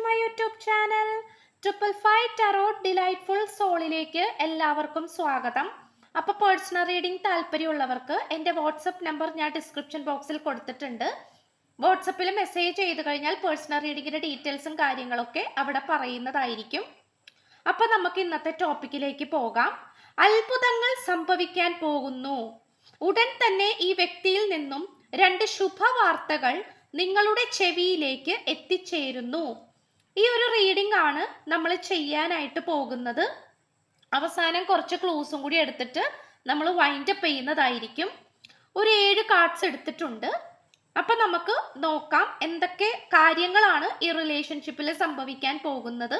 My YouTube channel. 555 tarot delightful സോളിലേക്ക് എല്ലാവർക്കും സ്വാഗതം. അപ്പോൾ പേഴ്സണൽ റീഡിംഗ് താല്പര്യമുള്ളവർക്ക് എൻ്റെ വാട്സപ്പ് നമ്പർ ഞാൻ ഡിസ്ക്രിപ്ഷൻ ബോക്സിൽ കൊടുത്തിട്ടുണ്ട്. വാട്സപ്പിൽ മെസ്സേജ് ചെയ്ത് കഴിഞ്ഞാൽ പേഴ്സണൽ റീഡിങ്ങിൻ്റെ ഡീറ്റെയിൽസും കാര്യങ്ങളൊക്കെ അവിടെ പറയുന്നതായിരിക്കും. അപ്പോൾ നമുക്ക് ഇന്നത്തെ ടോപ്പിക്കിലേക്ക് പോകാം. അത്ഭുതങ്ങൾ സംഭവിക്കാൻ പോകുന്നു. ഉടൻ തന്നെ ഈ വ്യക്തിയിൽ നിന്നും 2 ശുഭവാർത്തകൾ നിങ്ങളുടെ ചെവിയിലേക്ക് എത്തിച്ചേരുന്നു. ഈ ഒരു റീഡിംഗ് ആണ് നമ്മൾ ചെയ്യാനായിട്ട് പോകുന്നത്. അവസാനം കുറച്ച് ക്ലൂസും കൂടി എടുത്തിട്ട് നമ്മൾ വൈൻഡ് അപ്പ് ചെയ്യുന്നതായിരിക്കും. ഒരു 7 കാർഡ്സ് എടുത്തിട്ടുണ്ട്. അപ്പൊ നമുക്ക് നോക്കാം എന്തൊക്കെ കാര്യങ്ങളാണ് ഈ റിലേഷൻഷിപ്പിൽ സംഭവിക്കാൻ പോകുന്നത്,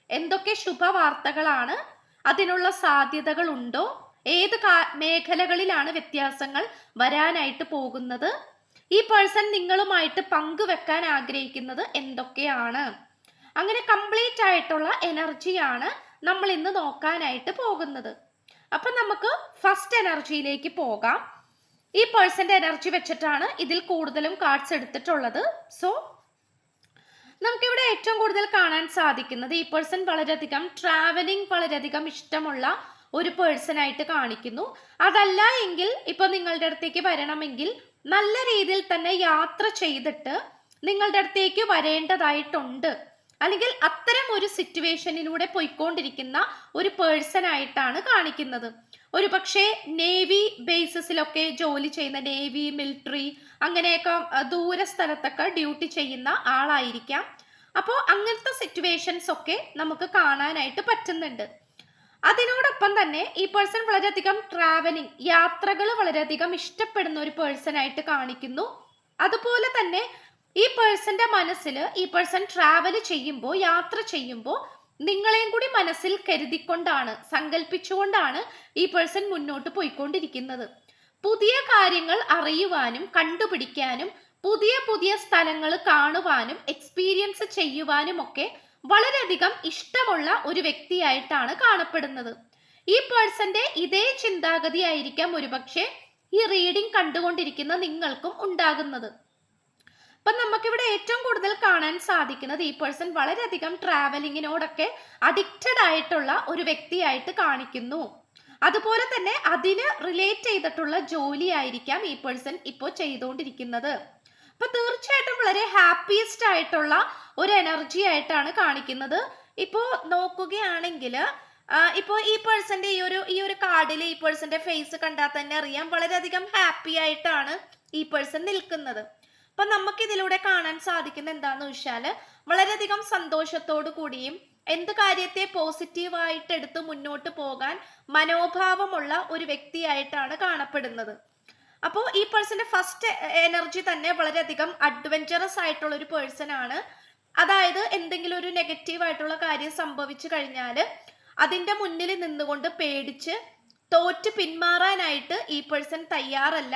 എന്തൊക്കെ ശുഭവാർത്തകളാണ്, അതിനുള്ള സാധ്യതകൾ ഉണ്ടോ, ഏത് മേഖലകളിലാണ് വ്യത്യാസങ്ങൾ വരാനായിട്ട് പോകുന്നത്, ഈ പേഴ്സൺ നിങ്ങളുമായിട്ട് പങ്കുവെക്കാൻ ആഗ്രഹിക്കുന്നത് എന്തൊക്കെയാണ്. അങ്ങനെ കംപ്ലീറ്റ് ആയിട്ടുള്ള എനർജിയാണ് നമ്മൾ ഇന്ന് നോക്കാനായിട്ട് പോകുന്നത്. അപ്പൊ നമുക്ക് ഫസ്റ്റ് എനർജിയിലേക്ക് പോകാം. ഈ പേഴ്സന്റെ എനർജി വെച്ചിട്ടാണ് ഇതിൽ കൂടുതലും കാർഡ്സ് എടുത്തിട്ടുള്ളത്. സോ നമുക്കിവിടെ ഏറ്റവും കൂടുതൽ കാണാൻ സാധിക്കുന്നത് ഈ പേഴ്സൺ വളരെയധികം ട്രാവലിംഗ് വളരെയധികം ഇഷ്ടമുള്ള ഒരു പേഴ്സൺ ആയിട്ട് കാണിക്കുന്നു. അതല്ല എങ്കിൽ ഇപ്പൊ നിങ്ങളുടെ അടുത്തേക്ക് വരണമെങ്കിൽ നല്ല രീതിയിൽ തന്നെ യാത്ര ചെയ്തിട്ട് നിങ്ങളുടെ അടുത്തേക്ക് വരേണ്ടതായിട്ടുണ്ട്. അല്ലെങ്കിൽ അത്തരം ഒരു സിറ്റുവേഷനിലൂടെ പോയിക്കൊണ്ടിരിക്കുന്ന ഒരു പേഴ്സൺ ആയിട്ടാണ് കാണിക്കുന്നത്. ഒരു പക്ഷേ നേവി ബേസിസിലൊക്കെ ജോലി ചെയ്യുന്ന, നേവി, മിലിറ്ററി അങ്ങനെയൊക്കെ ദൂര സ്ഥലത്തൊക്കെ ഡ്യൂട്ടി ചെയ്യുന്ന ആളായിരിക്കാം. അപ്പോൾ അങ്ങനത്തെ സിറ്റുവേഷൻസ് ഒക്കെ നമുക്ക് കാണാനായിട്ട് പറ്റുന്നുണ്ട്. അതിനോടൊപ്പം തന്നെ ഈ പേഴ്സൺ വളരെയധികം ട്രാവലിംഗ്, യാത്രകൾ വളരെയധികം ഇഷ്ടപ്പെടുന്ന ഒരു പേഴ്സൺ ആയിട്ട് കാണിക്കുന്നു. അതുപോലെ തന്നെ ഈ പേഴ്സന്റെ മനസ്സിൽ ഈ പേഴ്സൺ ട്രാവൽ ചെയ്യുമ്പോൾ, യാത്ര ചെയ്യുമ്പോൾ നിങ്ങളെയും കൂടി മനസ്സിൽ കരുതിക്കൊണ്ടാണ്, സങ്കല്പിച്ചുകൊണ്ടാണ് ഈ പേഴ്സൺ മുന്നോട്ട് പോയിക്കൊണ്ടിരിക്കുന്നത്. പുതിയ കാര്യങ്ങൾ അറിയുവാനും കണ്ടുപിടിക്കാനും പുതിയ പുതിയ സ്ഥലങ്ങൾ കാണുവാനും എക്സ്പീരിയൻസ് ചെയ്യുവാനും ഒക്കെ വളരെയധികം ഇഷ്ടമുള്ള ഒരു വ്യക്തിയായിട്ടാണ് കാണപ്പെടുന്നത്. ഈ പേഴ്സന്റെ ഇതേ ചിന്താഗതി ആയിരിക്കാം ഒരുപക്ഷെ ഈ റീഡിംഗ് കണ്ടുകൊണ്ടിരിക്കുന്ന നിങ്ങൾക്കും ഉണ്ടാകുന്നത്. അപ്പൊ നമുക്കിവിടെ ഏറ്റവും കൂടുതൽ കാണാൻ സാധിക്കുന്നത് ഈ പേഴ്സൺ വളരെയധികം ട്രാവലിങ്ങിനോടൊക്കെ അഡിക്റ്റഡ് ആയിട്ടുള്ള ഒരു വ്യക്തിയായിട്ട് കാണിക്കുന്നു. അതുപോലെ തന്നെ അതിന് റിലേറ്റ് ചെയ്തിട്ടുള്ള ജോലി ആയിരിക്കാം ഈ പേഴ്സൺ ഇപ്പോൾ ചെയ്തുകൊണ്ടിരിക്കുന്നത്. അപ്പൊ തീർച്ചയായിട്ടും വളരെ ഹാപ്പിയസ്റ്റ് ആയിട്ടുള്ള ഒരു എനർജി ആയിട്ടാണ് കാണിക്കുന്നത്. ഇപ്പോ നോക്കുകയാണെങ്കിൽ ഇപ്പോൾ ഈ പേഴ്സന്റെ ഈ ഒരു കാർഡിൽ ഈ പേഴ്സന്റെ ഫേസ് കണ്ടാൽ തന്നെ അറിയാം വളരെയധികം ഹാപ്പി ആയിട്ടാണ് ഈ പേഴ്സൺ നിൽക്കുന്നത്. അപ്പൊ നമുക്ക് ഇതിലൂടെ കാണാൻ സാധിക്കുന്ന എന്താന്ന് വെച്ചാല് വളരെയധികം സന്തോഷത്തോടു കൂടിയും എന്ത് കാര്യത്തെ പോസിറ്റീവായിട്ട് എടുത്ത് മുന്നോട്ട് പോകാൻ മനോഭാവമുള്ള ഒരു വ്യക്തിയായിട്ടാണ് കാണപ്പെടുന്നത്. അപ്പോൾ ഈ പേഴ്സന്റെ ഫസ്റ്റ് എനർജി തന്നെ വളരെയധികം അഡ്വഞ്ചറസ് ആയിട്ടുള്ള ഒരു പേഴ്സൺ ആണ്. അതായത് എന്തെങ്കിലും ഒരു നെഗറ്റീവ് ആയിട്ടുള്ള കാര്യം സംഭവിച്ചു കഴിഞ്ഞാൽ അതിൻ്റെ മുന്നിൽ നിന്നുകൊണ്ട് പേടിച്ച് തോറ്റ് പിന്മാറാനായിട്ട് ഈ പേഴ്സൺ തയ്യാറല്ല.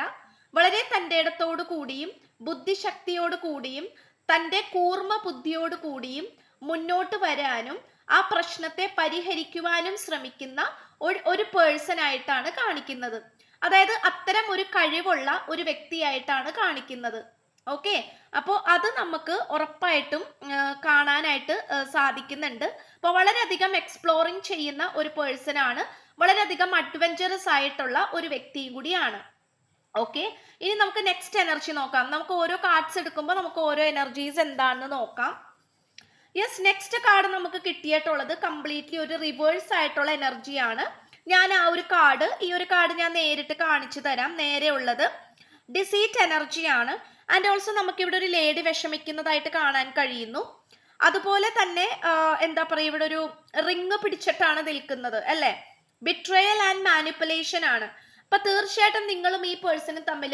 വളരെ തൻ്റെ ഇടത്തോടു കൂടിയും ബുദ്ധിശക്തിയോട് കൂടിയും തൻ്റെ കൂർമ്മ ബുദ്ധിയോട് കൂടിയും മുന്നോട്ട് വരാനും ആ പ്രശ്നത്തെ പരിഹരിക്കുവാനും ശ്രമിക്കുന്ന ഒരു പേഴ്സൺ ആയിട്ടാണ് കാണിക്കുന്നത്. അതായത് അത്തരം ഒരു കഴിവുള്ള ഒരു വ്യക്തിയായിട്ടാണ് കാണിക്കുന്നത്. ഓക്കെ, അപ്പോൾ അത് നമുക്ക് ഉറപ്പായിട്ടും കാണാനായിട്ട് സാധിക്കുന്നുണ്ട്. അപ്പോൾ വളരെയധികം എക്സ്പ്ലോറിങ് ചെയ്യുന്ന ഒരു പേഴ്സൺ ആണ്, വളരെയധികം അഡ്വഞ്ചറസ് ആയിട്ടുള്ള ഒരു വ്യക്തിയും കൂടിയാണ്. ഓക്കെ, ഇനി നമുക്ക് നെക്സ്റ്റ് എനർജി നോക്കാം. നമുക്ക് ഓരോ കാർഡ്സ് എടുക്കുമ്പോൾ നമുക്ക് ഓരോ എനർജീസ് എന്താണെന്ന് നോക്കാം. യെസ്, നെക്സ്റ്റ് കാർഡ് നമുക്ക് കിട്ടിയിട്ടുള്ളത് കംപ്ലീറ്റ്ലി ഒരു റിവേഴ്സ് ആയിട്ടുള്ള എനർജിയാണ്. ഞാൻ ഈ ഒരു കാർഡ് ഞാൻ നേരിട്ട് കാണിച്ചു തരാം. നേരെ ഉള്ളത് ഡിസീറ്റ് എനർജിയാണ്. ആൻഡ് ഓൾസോ നമുക്കിവിടെ ഒരു ലേഡി വിഷമിക്കുന്നതായിട്ട് കാണാൻ കഴിയുന്നു. അതുപോലെ തന്നെ എന്താ പറയുക, ഇവിടെ ഒരു റിങ് പിടിച്ചിട്ടാണ് നിൽക്കുന്നത് അല്ലേ. ബിട്രയൽ ആൻഡ് മാനിപ്പുലേഷൻ ആണ്. അപ്പൊ തീർച്ചയായിട്ടും നിങ്ങളും ഈ പേഴ്സണും തമ്മിൽ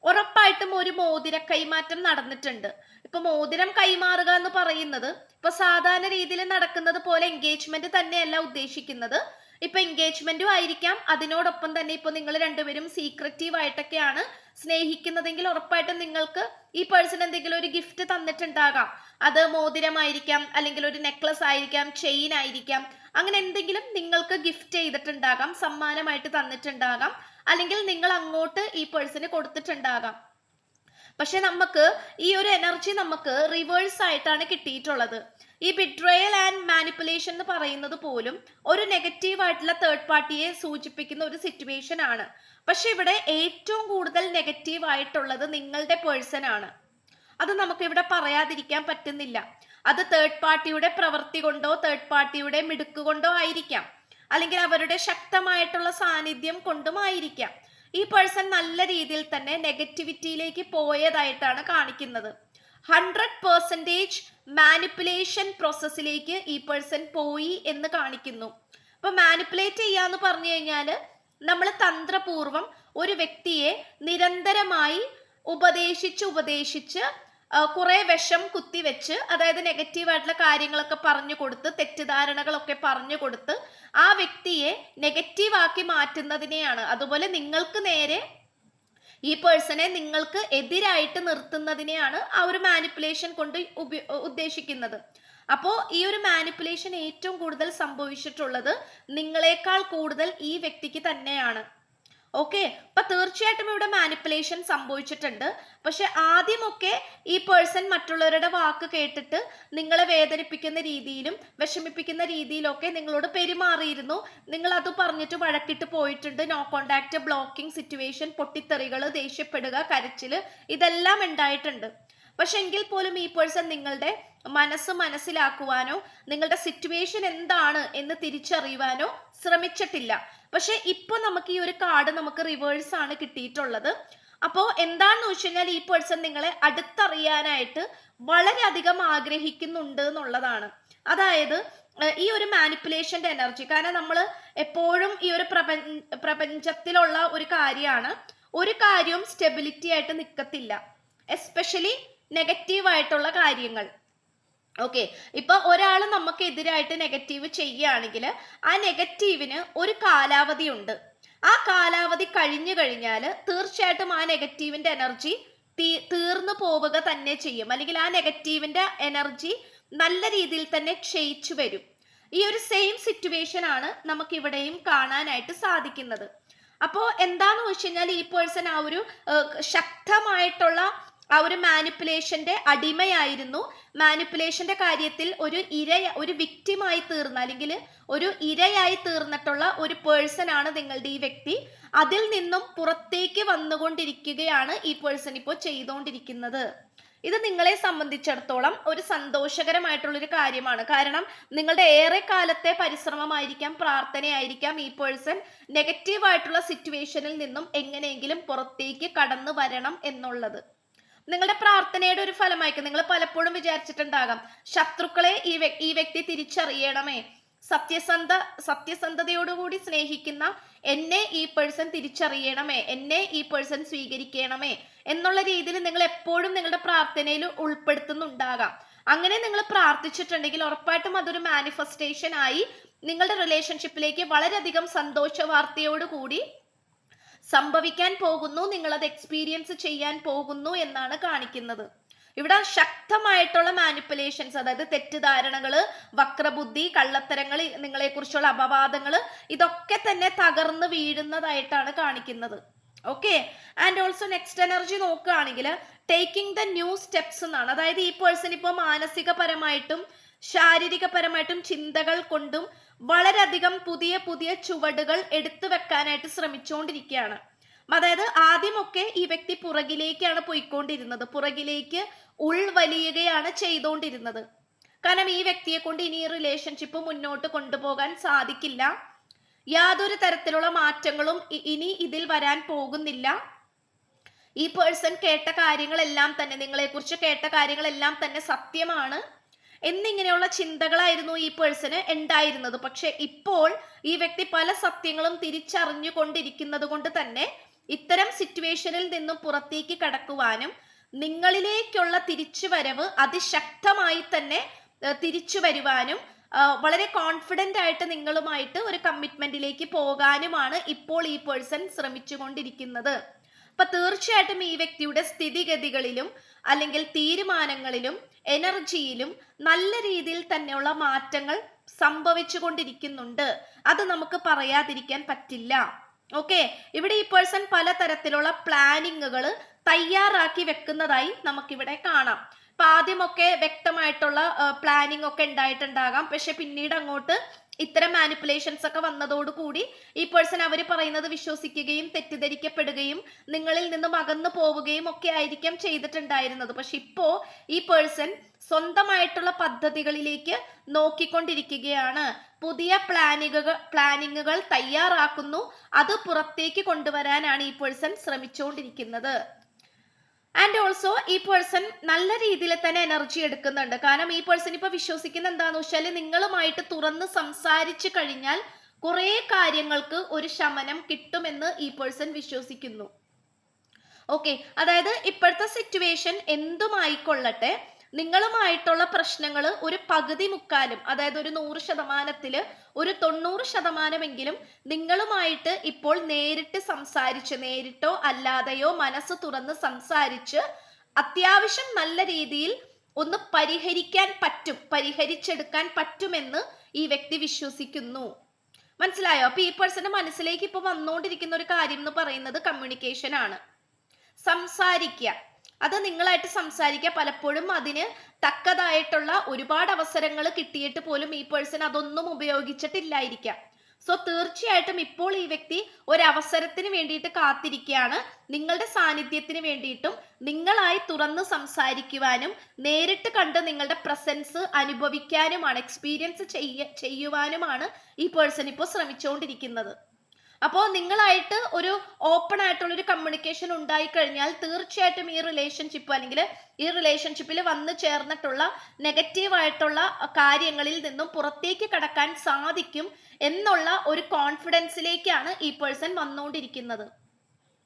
ഉറപ്പായിട്ടും ഒരു മോതിര കൈമാറ്റം നടന്നിട്ടുണ്ട്. ഇപ്പൊ മോതിരം കൈമാറുക എന്ന് പറയുന്നത് ഇപ്പൊ സാധാരണ രീതിയിൽ നടക്കുന്നത് പോലെ എൻഗേജ്മെന്റ് തന്നെയല്ല ഉദ്ദേശിക്കുന്നത്. ഇപ്പൊ എൻഗേജ്മെന്റും ആയിരിക്കാം, അതിനോടൊപ്പം തന്നെ ഇപ്പൊ നിങ്ങൾ രണ്ടുപേരും സീക്രറ്റീവ് ആയിട്ടൊക്കെയാണ് സ്നേഹിക്കുന്നതെങ്കിൽ ഉറപ്പായിട്ടും നിങ്ങൾക്ക് ഈ പേഴ്സൺ എന്തെങ്കിലും ഒരു ഗിഫ്റ്റ് തന്നിട്ടുണ്ടാകാം. അത് മോതിരമായിരിക്കാം, അല്ലെങ്കിൽ ഒരു നെക്ലസ് ആയിരിക്കാം, ചെയിൻ ആയിരിക്കാം, അങ്ങനെ എന്തെങ്കിലും നിങ്ങൾക്ക് ഗിഫ്റ്റ് ചെയ്തിട്ടുണ്ടാകാം, സമ്മാനമായിട്ട് തന്നിട്ടുണ്ടാകാം, അല്ലെങ്കിൽ നിങ്ങൾ അങ്ങോട്ട് ഈ പേഴ്സണ് കൊടുത്തിട്ടുണ്ടാകാം. പക്ഷെ നമുക്ക് ഈ ഒരു എനർജി നമുക്ക് റിവേഴ്സ് ആയിട്ടാണ് കിട്ടിയിട്ടുള്ളത്. ഈ ബിട്രയൽ ആൻഡ് മാനിപ്പുലേഷൻ എന്ന് പറയുന്നത് പോലും ഒരു നെഗറ്റീവ് ആയിട്ടുള്ള തേർഡ് പാർട്ടിയെ സൂചിപ്പിക്കുന്ന ഒരു സിറ്റുവേഷൻ ആണ്. പക്ഷെ ഇവിടെ ഏറ്റവും കൂടുതൽ നെഗറ്റീവ് ആയിട്ടുള്ളത് നിങ്ങളുടെ പേഴ്സൺ ആണ്. അത് നമുക്ക് ഇവിടെ പറയാതിരിക്കാൻ പറ്റുന്നില്ല. അത് തേർഡ് പാർട്ടിയുടെ പ്രവൃത്തി കൊണ്ടോ തേർഡ് പാർട്ടിയുടെ മിടുക്ക് കൊണ്ടോ ആയിരിക്കാം, അല്ലെങ്കിൽ അവരുടെ ശക്തമായിട്ടുള്ള സാന്നിധ്യം കൊണ്ടും ആയിരിക്കാം. ഈ പേഴ്സൺ നല്ല രീതിയിൽ തന്നെ നെഗറ്റിവിറ്റിയിലേക്ക് പോയതായിട്ടാണ് കാണിക്കുന്നത്. 100% മാനിപ്പുലേഷൻ പ്രോസസ്സിലേക്ക് ഈ പേഴ്സൺ പോയി എന്ന് കാണിക്കുന്നു. അപ്പൊ മാനിപ്പുലേറ്റ് ചെയ്യാന്ന് പറഞ്ഞു കഴിഞ്ഞാൽ നമ്മൾ തന്ത്രപൂർവം ഒരു വ്യക്തിയെ നിരന്തരമായി ഉപദേശിച്ച് കുറെ വിഷം കുത്തിവെച്ച്, അതായത് നെഗറ്റീവ് ആയിട്ടുള്ള കാര്യങ്ങളൊക്കെ പറഞ്ഞു കൊടുത്ത്, തെറ്റിദ്ധാരണകളൊക്കെ പറഞ്ഞു കൊടുത്ത് ആ വ്യക്തിയെ നെഗറ്റീവ് ആക്കി മാറ്റുന്നതിനെയാണ്, അതുപോലെ നിങ്ങൾക്ക് നേരെ ഈ പേഴ്സണെ നിങ്ങൾക്ക് എതിരായിട്ട് നിർത്തുന്നതിനെയാണ് ആ ഒരു മാനിപ്പുലേഷൻ കൊണ്ട് ഉദ്ദേശിക്കുന്നത്. അപ്പോൾ ഈ ഒരു മാനിപ്പുലേഷൻ ഏറ്റവും കൂടുതൽ സംഭവിച്ചിട്ടുള്ളത് നിങ്ങളെക്കാൾ കൂടുതൽ ഈ വ്യക്തിക്ക് തന്നെയാണ്. ഓക്കെ, അപ്പൊ തീർച്ചയായിട്ടും ഇവിടെ മാനിപ്പുലേഷൻ സംഭവിച്ചിട്ടുണ്ട്. പക്ഷെ ആദ്യമൊക്കെ ഈ പേഴ്സൺ മറ്റുള്ളവരുടെ വാക്ക് കേട്ടിട്ട് നിങ്ങളെ വേദനിപ്പിക്കുന്ന രീതിയിലും വിഷമിപ്പിക്കുന്ന രീതിയിലൊക്കെ നിങ്ങളോട് പെരുമാറിയിരുന്നു. നിങ്ങൾ അത് പറഞ്ഞിട്ട് വഴക്കിട്ട് പോയിട്ടുണ്ട്. നോ കോണ്ടാക്ട്, ബ്ലോക്കിംഗ് സിറ്റുവേഷൻ, പൊട്ടിത്തെറികൾ, ദേഷ്യപ്പെടുക, കരച്ചില്, ഇതെല്ലാം ഉണ്ടായിട്ടുണ്ട്. പക്ഷെ എങ്കിൽ പോലും ഈ പേഴ്സൺ നിങ്ങളുടെ മനസ്സ് മനസ്സിലാക്കുവാനോ നിങ്ങളുടെ സിറ്റുവേഷൻ എന്താണ് എന്ന് തിരിച്ചറിയുവാനോ ശ്രമിച്ചിട്ടില്ല. പക്ഷെ ഇപ്പൊ നമുക്ക് ഈ ഒരു കാർഡ് നമുക്ക് റിവേഴ്സ് ആണ് കിട്ടിയിട്ടുള്ളത്. അപ്പോൾ എന്താണെന്ന് വെച്ച് കഴിഞ്ഞാൽ ഈ പേഴ്സൺ നിങ്ങളെ അടുത്തറിയാനായിട്ട് വളരെയധികം ആഗ്രഹിക്കുന്നുണ്ട് എന്നുള്ളതാണ്. അതായത് ഈ ഒരു മാനിപ്പുലേഷന്റെ എനർജി, കാരണം നമ്മൾ എപ്പോഴും ഈ ഒരു പ്രപഞ്ചത്തിലുള്ള ഒരു കാര്യമാണ്, ഒരു കാര്യവും സ്റ്റെബിലിറ്റി ആയിട്ട് നിൽക്കത്തില്ല, എസ്പെഷ്യലി നെഗറ്റീവ് ആയിട്ടുള്ള കാര്യങ്ങൾ. ഓക്കെ, ഇപ്പൊ ഒരാൾ നമുക്ക് എതിരായിട്ട് നെഗറ്റീവ് ചെയ്യുകയാണെങ്കിൽ ആ നെഗറ്റീവിന് ഒരു കാലാവധി ഉണ്ട്. ആ കാലാവധി കഴിഞ്ഞു കഴിഞ്ഞാൽ തീർച്ചയായിട്ടും ആ നെഗറ്റീവിന്റെ എനർജി തീർന്നു പോവുക തന്നെ ചെയ്യും, അല്ലെങ്കിൽ ആ നെഗറ്റീവിന്റെ എനർജി നല്ല രീതിയിൽ തന്നെ ക്ഷയിച്ചു വരും. ഈ ഒരു സെയിം സിറ്റുവേഷൻ ആണ് നമുക്ക് ഇവിടെയും കാണാനായിട്ട് സാധിക്കുന്നത്. അപ്പോൾ എന്താന്ന് വെച്ച് കഴിഞ്ഞാൽ ഈ പേഴ്സൺ ആ ഒരു ശക്തമായിട്ടുള്ള ആ ഒരു മാനിപ്പുലേഷന്റെ അടിമയായിരുന്നു. മാനിപ്പുലേഷന്റെ കാര്യത്തിൽ ഒരു വിക്റ്റിമായി തീർന്ന, അല്ലെങ്കിൽ ഒരു ഇരയായി തീർന്നിട്ടുള്ള ഒരു പേഴ്സൺ ആണ് നിങ്ങളുടെ ഈ വ്യക്തി. അതിൽ നിന്നും പുറത്തേക്ക് വന്നുകൊണ്ടിരിക്കുകയാണ് ഈ പേഴ്സൺ ഇപ്പോൾ ചെയ്തുകൊണ്ടിരിക്കുന്നത്. ഇത് നിങ്ങളെ സംബന്ധിച്ചിടത്തോളം ഒരു സന്തോഷകരമായിട്ടുള്ളൊരു കാര്യമാണ്. കാരണം നിങ്ങളുടെ ഏറെ കാലത്തെ പരിശ്രമമായിരിക്കാം, പ്രാർത്ഥനയായിരിക്കാം ഈ പേഴ്സൺ നെഗറ്റീവ് ആയിട്ടുള്ള സിറ്റുവേഷനിൽ നിന്നും എങ്ങനെയെങ്കിലും പുറത്തേക്ക് കടന്നു വരണം എന്നുള്ളത്. നിങ്ങളുടെ പ്രാർത്ഥനയുടെ ഒരു ഫലമായിരിക്കും. നിങ്ങൾ പലപ്പോഴും വിചാരിച്ചിട്ടുണ്ടാകാം, ശത്രുക്കളെ ഈ വ്യക്തി തിരിച്ചറിയണമേ, സത്യസന്ധതയോടുകൂടി സ്നേഹിക്കുന്ന എന്നെ ഈ പേഴ്സൺ തിരിച്ചറിയണമേ, എന്നെ ഈ പേഴ്സൺ സ്വീകരിക്കണമേ എന്നുള്ള രീതിയിൽ നിങ്ങൾ എപ്പോഴും നിങ്ങളുടെ പ്രാർത്ഥനയിൽ ഉൾപ്പെടുത്തുന്നുണ്ടാകാം. അങ്ങനെ നിങ്ങൾ പ്രാർത്ഥിച്ചിട്ടുണ്ടെങ്കിൽ ഉറപ്പായിട്ടും അതൊരു മാനിഫെസ്റ്റേഷൻ ആയി നിങ്ങളുടെ റിലേഷൻഷിപ്പിലേക്ക് വളരെയധികം സന്തോഷ വാർത്തയോടുകൂടി സംഭവിക്കാൻ പോകുന്നു, നിങ്ങളത് എക്സ്പീരിയൻസ് ചെയ്യാൻ പോകുന്നു എന്നാണ് കാണിക്കുന്നത്. ഇവിടെ ശക്തമായിട്ടുള്ള മാനിപ്പുലേഷൻസ്, അതായത് തെറ്റിദ്ധാരണകള്, വക്രബുദ്ധി, കള്ളത്തരങ്ങൾ, നിങ്ങളെക്കുറിച്ചുള്ള അപവാദങ്ങള്, ഇതൊക്കെ തന്നെ തകർന്ന് വീഴുന്നതായിട്ടാണ് കാണിക്കുന്നത്. Okay, and also next energy നോക്കുകയാണെങ്കിൽ ടേക്കിംഗ് ദ ന്യൂ സ്റ്റെപ്സ് എന്നാണ്. അതായത് ഈ പേഴ്സൺ ഇപ്പോൾ മാനസികപരമായിട്ടും ശാരീരികപരമായിട്ടും ചിന്തകൾ കൊണ്ടും വളരെയധികം പുതിയ പുതിയ ചുവടുകൾ എടുത്തു വെക്കാനായിട്ട് ശ്രമിച്ചുകൊണ്ടിരിക്കുകയാണ്. അതായത് ആദ്യമൊക്കെ ഈ വ്യക്തി പുറകിലേക്കാണ് പോയിക്കൊണ്ടിരുന്നത്, പുറകിലേക്ക് ഉൾവലിയുകയാണ് ചെയ്തുകൊണ്ടിരുന്നത്. കാരണം ഈ വ്യക്തിയെ കൊണ്ട് ഇനി റിലേഷൻഷിപ്പ് മുന്നോട്ട് കൊണ്ടുപോകാൻ സാധിക്കില്ല, യാതൊരു തരത്തിലുള്ള മാറ്റങ്ങളും ഇനി ഇതിൽ വരാൻ പോകുന്നില്ല. ഈ പേഴ്സൺ കേട്ട കാര്യങ്ങളെല്ലാം തന്നെ, നിങ്ങളെക്കുറിച്ച് കേട്ട കാര്യങ്ങളെല്ലാം തന്നെ സത്യമാണ് എന്നിങ്ങനെയുള്ള ചിന്തകളായിരുന്നു ഈ പേഴ്സണ് ഉണ്ടായിരുന്നത്. പക്ഷെ ഇപ്പോൾ ഈ വ്യക്തി പല സത്യങ്ങളും തിരിച്ചറിഞ്ഞുകൊണ്ടിരിക്കുന്നത് കൊണ്ട് തന്നെ ഇത്തരം സിറ്റുവേഷനിൽ നിന്നും പുറത്തേക്ക് കടക്കുവാനും നിങ്ങളിലേക്കുള്ള തിരിച്ചുവരവ് അതിശക്തമായി തന്നെ തിരിച്ചു വരുവാനും വളരെ കോൺഫിഡന്റ് ആയിട്ട് നിങ്ങളുമായിട്ട് ഒരു കമ്മിറ്റ്മെന്റിലേക്ക് പോകാനുമാണ് ഇപ്പോൾ ഈ പേഴ്സൺ ശ്രമിച്ചുകൊണ്ടിരിക്കുന്നത്. അപ്പൊ തീർച്ചയായിട്ടും ഈ വ്യക്തിയുടെ സ്ഥിതിഗതികളിലും അല്ലെങ്കിൽ തീരുമാനങ്ങളിലും എനർജിയിലും നല്ല രീതിയിൽ തന്നെയുള്ള മാറ്റങ്ങൾ സംഭവിച്ചു കൊണ്ടിരിക്കുന്നുണ്ട്. അത് നമുക്ക് പറയാതിരിക്കാൻ പറ്റില്ല. ഓക്കെ, ഇവിടെ ഈ പേഴ്സൺ പലതരത്തിലുള്ള പ്ലാനിങ്ങുകൾ തയ്യാറാക്കി വെക്കുന്നതായി നമുക്കിവിടെ കാണാം. അപ്പൊ ആദ്യമൊക്കെ വ്യക്തമായിട്ടുള്ള പ്ലാനിങ് ഒക്കെ ഉണ്ടായിട്ടുണ്ടാകാം. പക്ഷെ പിന്നീട് അങ്ങോട്ട് ഇത്തരം മാനിപ്പുലേഷൻസ് ഒക്കെ വന്നതോടുകൂടി ഈ പേഴ്സൺ അവർ പറയുന്നത് വിശ്വസിക്കുകയും തെറ്റിദ്ധരിക്കപ്പെടുകയും നിങ്ങളിൽ നിന്നും അകന്നു പോവുകയും ഒക്കെ ആയിരിക്കാം ചെയ്തിട്ടുണ്ടായിരുന്നത്. പക്ഷെ ഇപ്പോ ഈ പേഴ്സൺ സ്വന്തമായിട്ടുള്ള പദ്ധതികളിലേക്ക് നോക്കിക്കൊണ്ടിരിക്കുകയാണ്. പുതിയ പ്ലാനിങ്ങുകൾ തയ്യാറാക്കുന്നു. അത് പുറത്തേക്ക് കൊണ്ടുവരാനാണ് ഈ പേഴ്സൺ ശ്രമിച്ചുകൊണ്ടിരിക്കുന്നത്. ആൻഡ് ഓൾസോ ഈ പേഴ്സൺ നല്ല രീതിയിൽ തന്നെ എനർജി എടുക്കുന്നുണ്ട്. കാരണം ഈ പേഴ്സൺ ഇപ്പൊ വിശ്വസിക്കുന്ന എന്താന്ന് വെച്ചാൽ നിങ്ങളുമായിട്ട് തുറന്ന് സംസാരിച്ചു കഴിഞ്ഞാൽ കുറെ കാര്യങ്ങൾക്ക് ഒരു ശമനം കിട്ടുമെന്ന് ഈ പേഴ്സൺ വിശ്വസിക്കുന്നു. ഓക്കെ, അതായത് ഇപ്പോഴത്തെ സിറ്റുവേഷൻ എന്തുമായിക്കൊള്ളട്ടെ, നിങ്ങളുമായിട്ടുള്ള പ്രശ്നങ്ങൾ ഒരു പകുതി മുക്കാലും, അതായത് ഒരു 100%-ല് ഒരു 90%-എങ്കിലും നിങ്ങളുമായിട്ട് ഇപ്പോൾ നേരിട്ട് സംസാരിച്ച്, നേരിട്ടോ അല്ലാതെയോ മനസ്സ് തുറന്ന് സംസാരിച്ച് അത്യാവശ്യം നല്ല രീതിയിൽ ഒന്ന് പരിഹരിച്ചെടുക്കാൻ പറ്റുമെന്ന് ഈ വ്യക്തി വിശ്വസിക്കുന്നു. മനസ്സിലായോ? അപ്പൊ ഈ പേഴ്സന്റെ മനസ്സിലേക്ക് ഇപ്പൊ വന്നുകൊണ്ടിരിക്കുന്ന ഒരു കാര്യം എന്ന് പറയുന്നത് കമ്മ്യൂണിക്കേഷൻ ആണ്. സംസാരിക്കുക, അത് നിങ്ങളായിട്ട് സംസാരിക്കുക. പലപ്പോഴും അതിന് തക്കതായിട്ടുള്ള ഒരുപാട് അവസരങ്ങൾ കിട്ടിയിട്ട് പോലും ഈ പേഴ്സൺ അതൊന്നും ഉപയോഗിച്ചിട്ടില്ലായിരിക്കാം. സോ തീർച്ചയായിട്ടും ഇപ്പോൾ ഈ വ്യക്തി ഒരവസരത്തിന് വേണ്ടിയിട്ട് കാത്തിരിക്കുകയാണ്. നിങ്ങളുടെ സാന്നിധ്യത്തിന് വേണ്ടിയിട്ടും നിങ്ങളായി തുറന്ന് സംസാരിക്കുവാനും നേരിട്ട് കണ്ട് നിങ്ങളുടെ പ്രസൻസ് അനുഭവിക്കാനുമാണ്, എക്സ്പീരിയൻസ് ചെയ്യുവാനുമാണ് ഈ പേഴ്സൺ ഇപ്പോൾ ശ്രമിച്ചുകൊണ്ടിരിക്കുന്നത്. അപ്പോൾ നിങ്ങളായിട്ട് ഒരു ഓപ്പൺ ആയിട്ടുള്ള ഒരു കമ്മ്യൂണിക്കേഷൻ ഉണ്ടായി കഴിഞ്ഞാൽ തീർച്ചയായിട്ടും ഈ റിലേഷൻഷിപ്പ് അല്ലെങ്കിൽ ഈ റിലേഷൻഷിപ്പിൽ വന്നു ചേർന്നിട്ടുള്ള നെഗറ്റീവായിട്ടുള്ള കാര്യങ്ങളിൽ നിന്നും പുറത്തേക്ക് കടക്കാൻ സാധിക്കും എന്നുള്ള ഒരു കോൺഫിഡൻസിലേക്കാണ് ഈ പേഴ്സൺ വന്നുകൊണ്ടിരിക്കുന്നത്.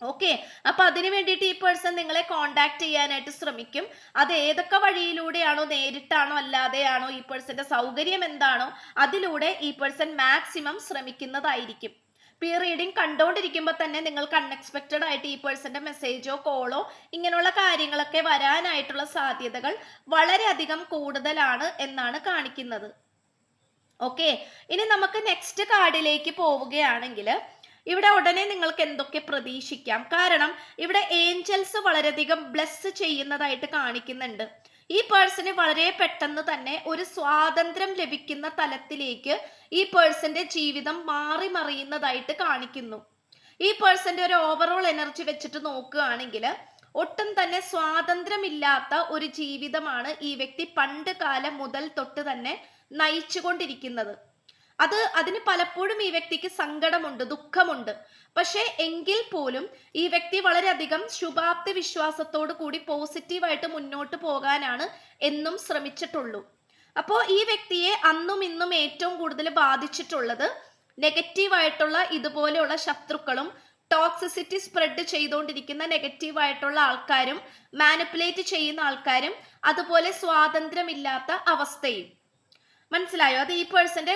ഓക്കെ, അപ്പൊ അതിനു വേണ്ടിയിട്ട് ഈ പേഴ്സൺ നിങ്ങളെ കോണ്ടാക്ട് ചെയ്യാനായിട്ട് ശ്രമിക്കും. അത് ഏതൊക്കെ വഴിയിലൂടെയാണോ, നേരിട്ടാണോ അല്ലാതെയാണോ, ഈ പേഴ്സന്റെ സൗകര്യം എന്താണോ അതിലൂടെ ഈ പേഴ്സൺ മാക്സിമം ശ്രമിക്കുന്നതായിരിക്കും. ഈ റീഡിംഗ് കണ്ടുകൊണ്ടിരിക്കുമ്പോൾ തന്നെ നിങ്ങൾക്ക് അൺഎക്സ്പെക്റ്റഡ് ആയിട്ട് ഈ പേഴ്സന്റെ മെസ്സേജോ കോളോ ഇങ്ങനെയുള്ള കാര്യങ്ങളൊക്കെ വരാനായിട്ടുള്ള സാധ്യതകൾ വളരെയധികം കൂടുതലാണ് എന്നാണ് കാണിക്കുന്നത്. ഓക്കെ, ഇനി നമുക്ക് നെക്സ്റ്റ് കാർഡിലേക്ക് പോവുകയാണെങ്കിൽ ഇവിടെ ഉടനെ നിങ്ങൾക്ക് എന്തൊക്കെ പ്രതീക്ഷിക്കാം? കാരണം ഇവിടെ ഏഞ്ചൽസ് വളരെയധികം ബ്ലെസ് ചെയ്യുന്നതായിട്ട് കാണിക്കുന്നുണ്ട്. ഈ പേഴ്സണ് വളരെ പെട്ടെന്ന് തന്നെ ഒരു സ്വാതന്ത്ര്യം ലഭിക്കുന്ന തലത്തിലേക്ക് ഈ പേഴ്സന്റെ ജീവിതം മാറി മറിയുന്നതായിട്ട് കാണിക്കുന്നു. ഈ പേഴ്സന്റെ ഒരു ഓവറോൾ എനർജി വെച്ചിട്ട് നോക്കുകയാണെങ്കിൽ ഒട്ടും തന്നെ സ്വാതന്ത്ര്യമില്ലാത്ത ഒരു ജീവിതമാണ് ഈ വ്യക്തി പണ്ട് കാലം മുതൽ തൊട്ട് തന്നെ നയിച്ചുകൊണ്ടിരിക്കുന്നത്. അതിന് പലപ്പോഴും ഈ വ്യക്തിക്ക് സങ്കടമുണ്ട്, ദുഃഖമുണ്ട്. പക്ഷെ എങ്കിൽ പോലും ഈ വ്യക്തി വളരെയധികം ശുഭാപ്തി വിശ്വാസത്തോടു കൂടി പോസിറ്റീവായിട്ട് മുന്നോട്ട് പോകാനാണ് എന്നും ശ്രമിച്ചിട്ടുള്ളൂ. അപ്പോൾ ഈ വ്യക്തിയെ അന്നും ഇന്നും ഏറ്റവും കൂടുതൽ ബാധിച്ചിട്ടുള്ളത് നെഗറ്റീവായിട്ടുള്ള ഇതുപോലെയുള്ള ശത്രുക്കളും ടോക്സിസിറ്റി സ്പ്രെഡ് ചെയ്തുകൊണ്ടിരിക്കുന്ന നെഗറ്റീവായിട്ടുള്ള ആൾക്കാരും മാനിപ്പുലേറ്റ് ചെയ്യുന്ന ആൾക്കാരും അതുപോലെ സ്വാതന്ത്ര്യമില്ലാത്ത അവസ്ഥയും. മനസ്സിലായോ? അത് ഈ പേഴ്സന്റെ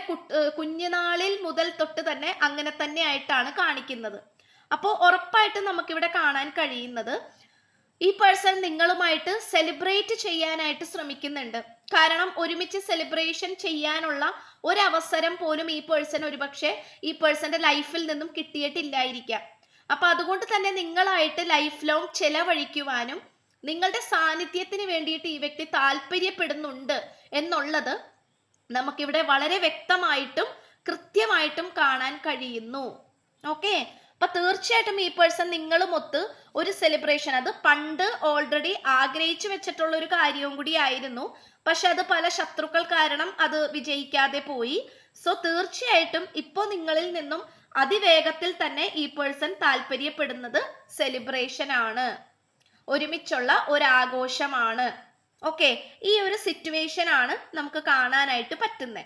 കുഞ്ഞുനാളിൽ മുതൽ തൊട്ട് തന്നെ അങ്ങനെ തന്നെ ആയിട്ടാണ് കാണിക്കുന്നത്. അപ്പോൾ ഉറപ്പായിട്ടും നമുക്കിവിടെ കാണാൻ കഴിയുന്നത് ഈ പേഴ്സൺ നിങ്ങളുമായിട്ട് സെലിബ്രേറ്റ് ചെയ്യാനായിട്ട് ശ്രമിക്കുന്നുണ്ട്. കാരണം ഒരുമിച്ച് സെലിബ്രേഷൻ ചെയ്യാനുള്ള ഒരവസരം പോലും ഈ പേഴ്സൺ ഒരുപക്ഷെ ഈ പേഴ്സന്റെ ലൈഫിൽ നിന്നും കിട്ടിയിട്ടില്ലായിരിക്കാം. അപ്പൊ അതുകൊണ്ട് തന്നെ നിങ്ങളായിട്ട് ലൈഫ് ലോങ് ചെലവഴിക്കുവാനും നിങ്ങളുടെ സാന്നിധ്യത്തിന് വേണ്ടിയിട്ട് ഈ വ്യക്തി താല്പര്യപ്പെടുന്നുണ്ട് എന്നുള്ളത് നമുക്കിവിടെ വളരെ വ്യക്തമായിട്ടും കൃത്യമായിട്ടും കാണാൻ കഴിയുന്നു. ഓക്കെ, അപ്പൊ തീർച്ചയായിട്ടും ഈ പേഴ്സൺ നിങ്ങളുമൊത്ത് ഒരു സെലിബ്രേഷൻ, അത് പണ്ട് ഓൾറെഡി ആഗ്രഹിച്ചു വെച്ചിട്ടുള്ള ഒരു കാര്യവും കൂടി ആയിരുന്നു. പക്ഷെ അത് പല ശത്രുക്കൾ കാരണം അത് വിജയിക്കാതെ പോയി. സോ തീർച്ചയായിട്ടും ഇപ്പോൾ നിങ്ങളിൽ നിന്നും അതിവേഗത്തിൽ തന്നെ ഈ പേഴ്സൺ താല്പര്യപ്പെടുന്നത് സെലിബ്രേഷൻ ആണ്, ഒരുമിച്ചുള്ള ഒരു ആഘോഷമാണ്. ഓക്കെ, ഈ ഒരു സിറ്റുവേഷൻ ആണ് നമുക്ക് കാണാനായിട്ട് പറ്റുന്നത്.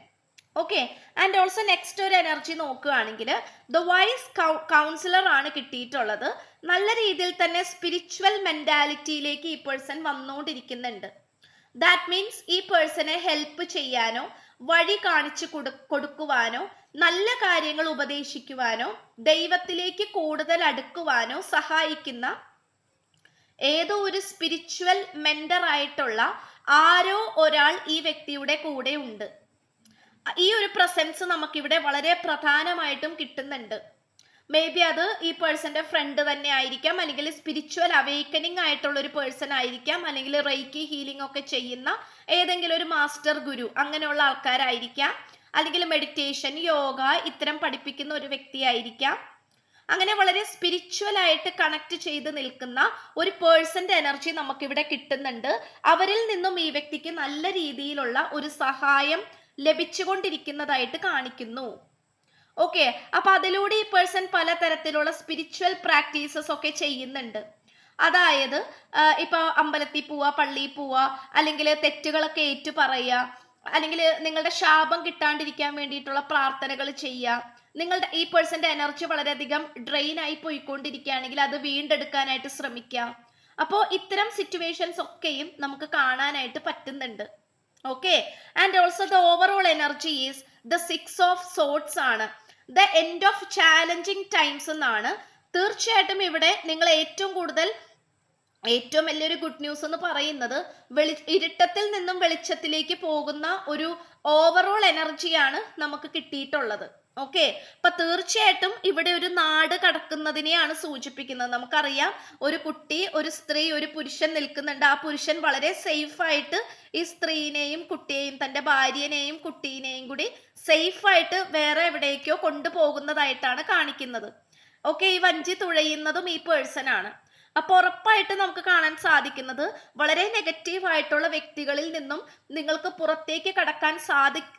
ഓക്കെ, ആൻഡ് ഓൾസോ നെക്സ്റ്റ് ഒരു എനർജി നോക്കുകയാണെങ്കിൽ ദ വൈസ് കൗൺസിലർ ആണ് കിട്ടിയിട്ടുള്ളത്. നല്ല രീതിയിൽ തന്നെ സ്പിരിച്വൽ മെന്റാലിറ്റിയിലേക്ക് ഈ പേഴ്സൺ വന്നുകൊണ്ടിരിക്കുന്നുണ്ട്. ദാറ്റ് മീൻസ് ഈ പേഴ്സണെ ഹെൽപ്പ് ചെയ്യാനോ വഴി കാണിച്ചു കൊടുക്കുവാനോ നല്ല കാര്യങ്ങൾ ഉപദേശിക്കുവാനോ ദൈവത്തിലേക്ക് കൂടുതൽ അടുക്കുവാനോ സഹായിക്കുന്ന ഏതോ ഒരു സ്പിരിച്വൽ മെന്റർ ആയിട്ടുള്ള ആരോ ഒരാൾ ഈ വ്യക്തിയുടെ കൂടെ ഉണ്ട്. ഈ ഒരു പ്രസൻസ് നമുക്കിവിടെ വളരെ പ്രധാനമായിട്ടും കിട്ടുന്നുണ്ട്. മേ ബി അത് ഈ പേഴ്സന്റെ ഫ്രണ്ട് തന്നെ ആയിരിക്കാം, അല്ലെങ്കിൽ സ്പിരിച്വൽ അവേക്കനിങ് ആയിട്ടുള്ള ഒരു പേഴ്സൺ ആയിരിക്കാം, അല്ലെങ്കിൽ റെയ്ക്കി ഹീലിംഗ് ഒക്കെ ചെയ്യുന്ന ഏതെങ്കിലും ഒരു മാസ്റ്റർ ഗുരു അങ്ങനെയുള്ള ആൾക്കാരായിരിക്കാം, അല്ലെങ്കിൽ മെഡിറ്റേഷൻ, യോഗ ഇത്തരം പഠിപ്പിക്കുന്ന ഒരു വ്യക്തിയായിരിക്കാം. അങ്ങനെ വളരെ സ്പിരിച്വൽ ആയിട്ട് കണക്ട് ചെയ്ത് നിൽക്കുന്ന ഒരു പേഴ്സന്റെ എനർജി നമുക്കിവിടെ കിട്ടുന്നുണ്ട്. അവരിൽ നിന്നും ഈ വ്യക്തിക്ക് നല്ല രീതിയിലുള്ള ഒരു സഹായം ലഭിച്ചുകൊണ്ടിരിക്കുന്നതായിട്ട് കാണിക്കുന്നു. ഓക്കെ, അപ്പൊ അതിലൂടെ ഈ പേഴ്സൺ പലതരത്തിലുള്ള സ്പിരിച്വൽ പ്രാക്ടീസസ് ഒക്കെ ചെയ്യുന്നുണ്ട്. അതായത് ഇപ്പൊ അമ്പലത്തിൽ പോവുക, പള്ളിയിൽ പോവുക, അല്ലെങ്കിൽ തെറ്റുകളൊക്കെ ഏറ്റു പറയുക, അല്ലെങ്കിൽ നിങ്ങളുടെ ശാപം കിട്ടാണ്ടിരിക്കാൻ വേണ്ടിയിട്ടുള്ള പ്രാർത്ഥനകൾ ചെയ്യുക. നിങ്ങളുടെ ഈ പേഴ്സന്റെ എനർജി വളരെയധികം ഡ്രെയിൻ ആയി പോയിക്കൊണ്ടിരിക്കുകയാണെങ്കിൽ അത് വീണ്ടെടുക്കാനായിട്ട് ശ്രമിക്കുക. അപ്പോൾ ഇത്തരം സിറ്റുവേഷൻസ് ഒക്കെയും നമുക്ക് കാണാനായിട്ട് പറ്റുന്നുണ്ട്. Okay, and also the overall energy is the 6 of sorts ആണ്. The end of challenging times എന്നാണ്. തീർച്ചയായിട്ടും ഇവിടെ നിങ്ങൾ ഏറ്റവും വലിയൊരു ഗുഡ് ന്യൂസ് എന്ന് പറയുന്നത് ഇരുട്ടത്തിൽ നിന്നും വെളിച്ചത്തിലേക്ക് പോകുന്ന ഒരു ഓവറോൾ എനർജിയാണ് നമുക്ക് കിട്ടിയിട്ടുള്ളത്. ഓക്കെ, അപ്പൊ തീർച്ചയായിട്ടും ഇവിടെ ഒരു നാട് കടക്കുന്നതിനെയാണ് സൂചിപ്പിക്കുന്നത്. നമുക്കറിയാം, ഒരു കുട്ടി, ഒരു സ്ത്രീ, ഒരു പുരുഷൻ നിൽക്കുന്നുണ്ട്. ആ പുരുഷൻ വളരെ സേഫ് ആയിട്ട് ഈ സ്ത്രീനെയും കുട്ടിയെയും, തന്റെ ഭാര്യനെയും കുട്ടീനെയും കൂടി സേഫ് ആയിട്ട് വേറെ എവിടേക്കോ കൊണ്ടുപോകുന്നതായിട്ടാണ് കാണിക്കുന്നത്. ഓക്കെ, ഈ വഞ്ചി തുഴയുന്നതും ഈ പേഴ്സൺ ആണ്. അപ്പൊ ഉറപ്പായിട്ട് നമുക്ക് കാണാൻ സാധിക്കുന്നത് വളരെ നെഗറ്റീവ് ആയിട്ടുള്ള വ്യക്തികളിൽ നിന്നും നിങ്ങൾക്ക് പുറത്തേക്ക് കടക്കാൻ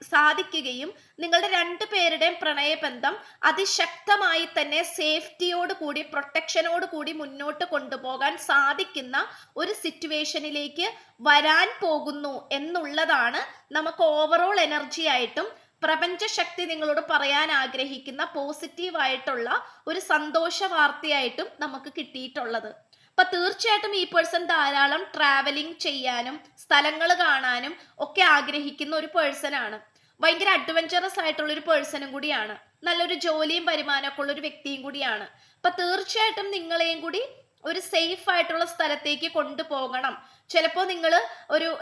സാധിക്കുകയും നിങ്ങളുടെ രണ്ടുപേരുടെയും പ്രണയബന്ധം അതിശക്തമായി തന്നെ സേഫ്റ്റിയോട് കൂടി, പ്രൊട്ടക്ഷനോട് കൂടി മുന്നോട്ട് കൊണ്ടുപോകാൻ സാധിക്കുന്ന ഒരു സിറ്റുവേഷനിലേക്ക് വരാൻ പോകുന്നു എന്നുള്ളതാണ് നമുക്ക് ഓവറോൾ എനർജി ആയിട്ടും പ്രപഞ്ചശക്തി നിങ്ങളോട് പറയാൻ ആഗ്രഹിക്കുന്ന പോസിറ്റീവ് ആയിട്ടുള്ള ഒരു സന്തോഷ വാർത്തയായിട്ടും നമുക്ക് കിട്ടിയിട്ടുള്ളത്. അപ്പൊ തീർച്ചയായിട്ടും ഈ പേഴ്സൺ ധാരാളം ട്രാവലിംഗ് ചെയ്യാനും സ്ഥലങ്ങൾ കാണാനും ഒക്കെ ആഗ്രഹിക്കുന്ന ഒരു പേഴ്സൺ ആണ്. ഭയങ്കര അഡ്വഞ്ചറസ് ആയിട്ടുള്ള ഒരു പേഴ്സണും കൂടിയാണ്. നല്ലൊരു ജോലിയും വരുമാനമൊക്കെ ഉള്ള ഒരു വ്യക്തിയും കൂടിയാണ്. അപ്പൊ തീർച്ചയായിട്ടും നിങ്ങളെയും കൂടി ഒരു സേഫ് ആയിട്ടുള്ള സ്ഥലത്തേക്ക് കൊണ്ടുപോകണം. ചിലപ്പോൾ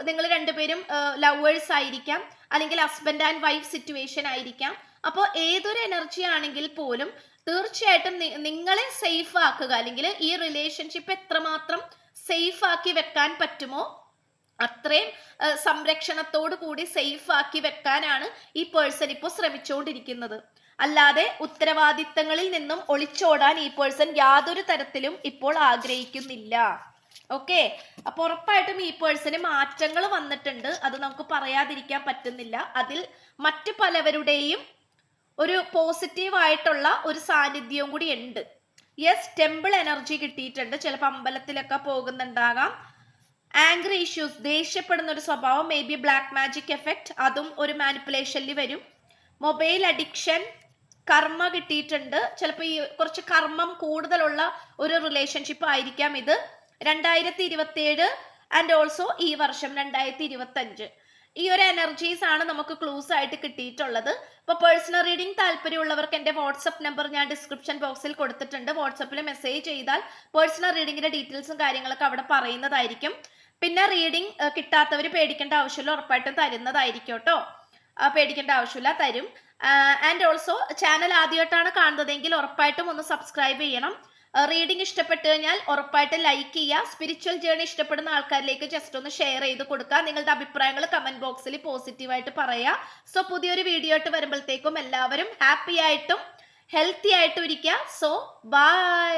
നിങ്ങൾ രണ്ടുപേരും ലവേഴ്സ് ആയിരിക്കാം, അല്ലെങ്കിൽ ഹസ്ബൻഡ് ആൻഡ് വൈഫ് സിറ്റുവേഷൻ ആയിരിക്കാം. അപ്പോൾ ഏതൊരു എനർജി ആണെങ്കിൽ പോലും തീർച്ചയായിട്ടും നിങ്ങളെ സേഫ് ആക്കുക, അല്ലെങ്കിൽ ഈ റിലേഷൻഷിപ്പ് എത്രമാത്രം സേഫ് ആക്കി വെക്കാൻ പറ്റുമോ അത്രയും സംരക്ഷണത്തോടു കൂടി സേഫ് ആക്കി വെക്കാനാണ് ഈ പേഴ്സൺ ഇപ്പോൾ ശ്രമിച്ചുകൊണ്ടിരിക്കുന്നത്. അല്ലാതെ ഉത്തരവാദിത്തങ്ങളിൽ നിന്നും ഒളിച്ചോടാൻ ഈ പേഴ്സൺ യാതൊരു തരത്തിലും ഇപ്പോൾ ആഗ്രഹിക്കുന്നില്ല. ഓക്കെ, അപ്പൊ ഉറപ്പായിട്ടും ഈ പേഴ്സണ് മാറ്റങ്ങൾ വന്നിട്ടുണ്ട്. അത് നമുക്ക് പറയാതിരിക്കാൻ പറ്റുന്നില്ല. അതിൽ മറ്റു പലവരുടെയും ഒരു പോസിറ്റീവ് ആയിട്ടുള്ള ഒരു സാന്നിധ്യവും കൂടി ഉണ്ട്. യെസ്, ടെമ്പിൾ എനർജി കിട്ടിയിട്ടുണ്ട്. ചിലപ്പോൾ അമ്പലത്തിലൊക്കെ പോകുന്നുണ്ടാകാം. ആംഗ്രി ഇഷ്യൂസ്, ദേഷ്യപ്പെടുന്ന ഒരു സ്വഭാവം, may be black magic effect, അതും ഒരു മാനിപ്പുലേഷനിൽ വരും. മൊബൈൽ അഡിക്ഷൻ, കർമ്മ കിട്ടിയിട്ടുണ്ട്. ചിലപ്പോൾ ഈ കുറച്ച് കർമ്മം കൂടുതലുള്ള ഒരു റിലേഷൻഷിപ്പ് ആയിരിക്കാം ഇത്. 2027 ആൻഡ് ഓൾസോ ഈ വർഷം 2025 ഈ ഒരു എനർജീസ് ആണ് നമുക്ക് ക്ലൂസ് ആയിട്ട് കിട്ടിയിട്ടുള്ളത്. ഇപ്പൊ പേഴ്സണൽ റീഡിംഗ് താല്പര്യമുള്ളവർക്ക് എൻ്റെ വാട്സപ്പ് നമ്പർ ഞാൻ ഡിസ്ക്രിപ്ഷൻ ബോക്സിൽ കൊടുത്തിട്ടുണ്ട്. വാട്സപ്പിൽ മെസ്സേജ് ചെയ്താൽ പേഴ്സണൽ റീഡിങ്ങിന്റെ ഡീറ്റെയിൽസും കാര്യങ്ങളൊക്കെ അവിടെ പറയുന്നതായിരിക്കും. പിന്നെ റീഡിംഗ് കിട്ടാത്തവർ പേടിക്കേണ്ട ആവശ്യമില്ല, ഉറപ്പായിട്ടും തരുന്നതായിരിക്കും കേട്ടോ. പേടിക്കേണ്ട ആവശ്യമില്ല, തരും. ആൻഡ് ഓൾസോ ചാനൽ ആദ്യമായിട്ടാണ് കാണുന്നതെങ്കിൽ ഉറപ്പായിട്ടും ഒന്ന് സബ്സ്ക്രൈബ് ചെയ്യണം. റീഡിംഗ് ഇഷ്ടപ്പെട്ടു കഴിഞ്ഞാൽ ഉറപ്പായിട്ട് ലൈക്ക് ചെയ്യുക. സ്പിരിച്വൽ ജേർണി ഇഷ്ടപ്പെടുന്ന ആൾക്കാരിലേക്ക് ജസ്റ്റ് ഒന്ന് ഷെയർ ചെയ്ത് കൊടുക്കുക. നിങ്ങളുടെ അഭിപ്രായങ്ങൾ കമന്റ് ബോക്സിൽ പോസിറ്റീവായിട്ട് പറയുക. സോ പുതിയൊരു വീഡിയോ ആയിട്ട് വരുമ്പോഴത്തേക്കും എല്ലാവരും ഹാപ്പി ആയിട്ടും ഹെൽത്തി ആയിട്ടും ഇരിക്കുക. So by.